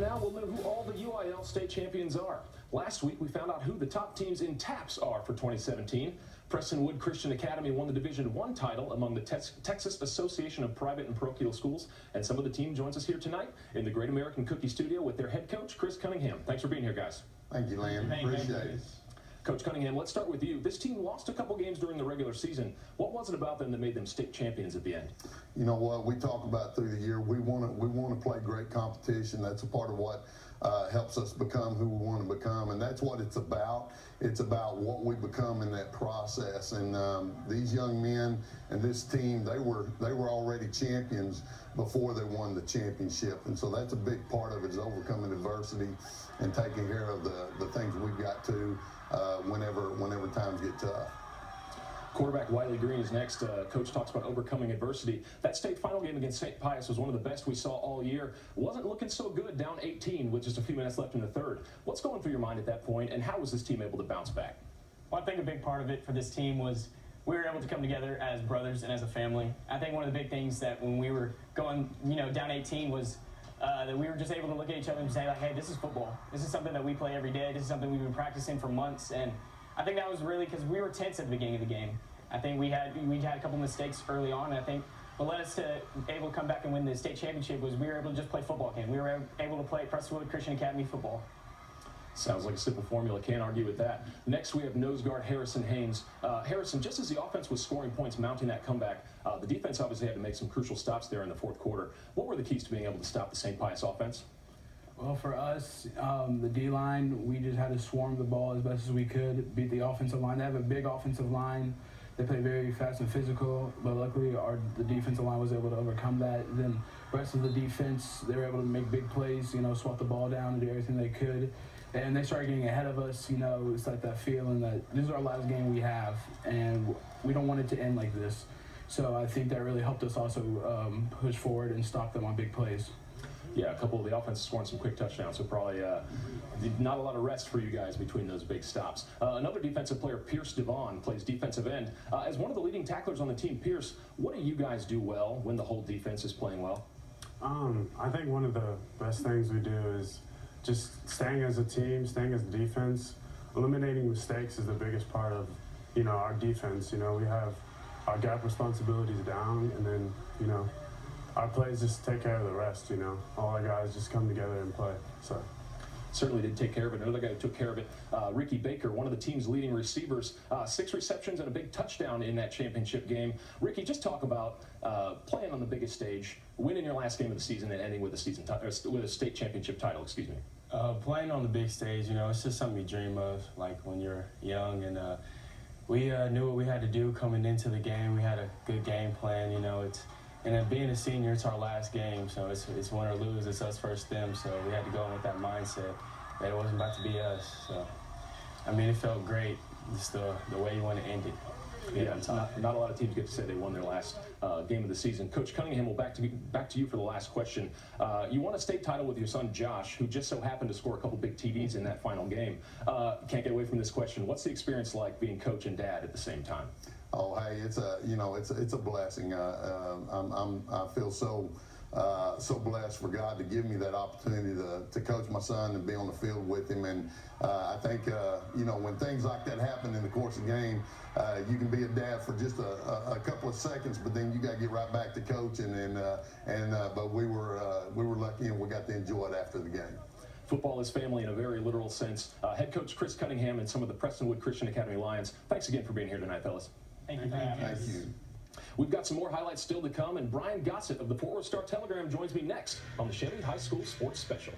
now, we'll know who all the UIL state champions are. Last week, we found out who the top teams in TAPS are for 2017. Prestonwood Christian Academy won the Division I title among the Texas Association of Private and Parochial Schools, and some of the team joins us here tonight in the Great American Cookie Studio with their head coach, Chris Cunningham. Thanks for being here, guys. Thank you, Lynn. Appreciate it. Coach Cunningham, let's start with you. This team lost a couple games during the regular season. What was it about them that made them state champions at the end? You know what we talk about through the year. We want to play great competition. That's a part of what helps us become who we want to become, and that's what it's about. It's about what we become in that process. And these young men and this team, they were already champions before they won the championship, and so that's a big part of it, is overcoming adversity and taking care of the things we've got to whenever times get tough. Quarterback Wiley Green is next. Coach talks about overcoming adversity. That state final game against St. Pius was one of the best we saw all year. Wasn't looking so good, down 18 with just a few minutes left in the third. What's going through your mind at that point, and how was this team able to bounce back? Well, I think a big part of it for this team was we were able to come together as brothers and as a family. I think one of the big things that when we were going, down 18 was that we were just able to look at each other and say, like, hey, this is football. This is something that we play every day. This is something we've been practicing for months. And I think that was really because we were tense at the beginning of the game. I think we had a couple mistakes early on, and I think what led us to able to come back and win the state championship was we were able to just play football again. We were able to play Prestonwood Christian Academy football. Sounds like a simple formula. Can't argue with that. Next, we have nose guard Harrison Haynes. Harrison, just as the offense was scoring points, mounting that comeback, the defense obviously had to make some crucial stops there in the fourth quarter. What were the keys to being able to stop the St. Pius offense? Well, for us, the D-line, we just had to swarm the ball as best as we could, beat the offensive line. They have a big offensive line. They play very fast and physical, but luckily the defensive line was able to overcome that. Then the rest of the defense, they were able to make big plays, swat the ball down and do everything they could. And they started getting ahead of us. It's like that feeling that this is our last game we have, and we don't want it to end like this. So I think that really helped us also push forward and stop them on big plays. Yeah, a couple of the offenses scoring some quick touchdowns, so probably not a lot of rest for you guys between those big stops. Another defensive player, Divison, plays defensive end. As one of the leading tacklers on the team, Pierce, what do you guys do well when the whole defense is playing well? I think one of the best things we do is just staying as a team, staying as a defense. Eliminating mistakes is the biggest part of, our defense. We have our gap responsibilities down, and then, our plays just take care of the rest, All our guys just come together and play, so. Certainly did take care of it. Another guy who took care of it, Ricky Baker, one of the team's leading receivers, 6 receptions and a big touchdown in that championship game. Ricky, just talk about playing on the biggest stage, winning your last game of the season and ending with a state championship title, excuse me. Playing on the big stage, it's just something you dream of, like when you're young, and we knew what we had to do coming into the game. We had a good game plan, and then being a senior, it's our last game, so it's win or lose. It's us versus them, so we had to go in with that mindset that it wasn't about to be us. So, it felt great, just the way you want to end it. Yeah, not a lot of teams get to say they won their last game of the season. Coach Cunningham, will back to you for the last question. You won a state title with your son Josh, who just so happened to score a couple big TDs in that final game. Can't get away from this question. What's the experience like being coach and dad at the same time? Oh, hey, it's a blessing. I feel so blessed for God to give me that opportunity to coach my son and be on the field with him. And I think when things like that happen in the course of the game, you can be a dad for just a couple of seconds, but then you got to get right back to coaching. But we were lucky and we got to enjoy it after the game. Football is family in a very literal sense. Head coach Chris Cunningham and some of the Prestonwood Christian Academy Lions, thanks again for being here tonight, fellas. Thank you for having us. Thank you. We've got some more highlights still to come, and Brian Gossett of the Fort Worth Star-Telegram joins me next on the Chevy High School Sports Special.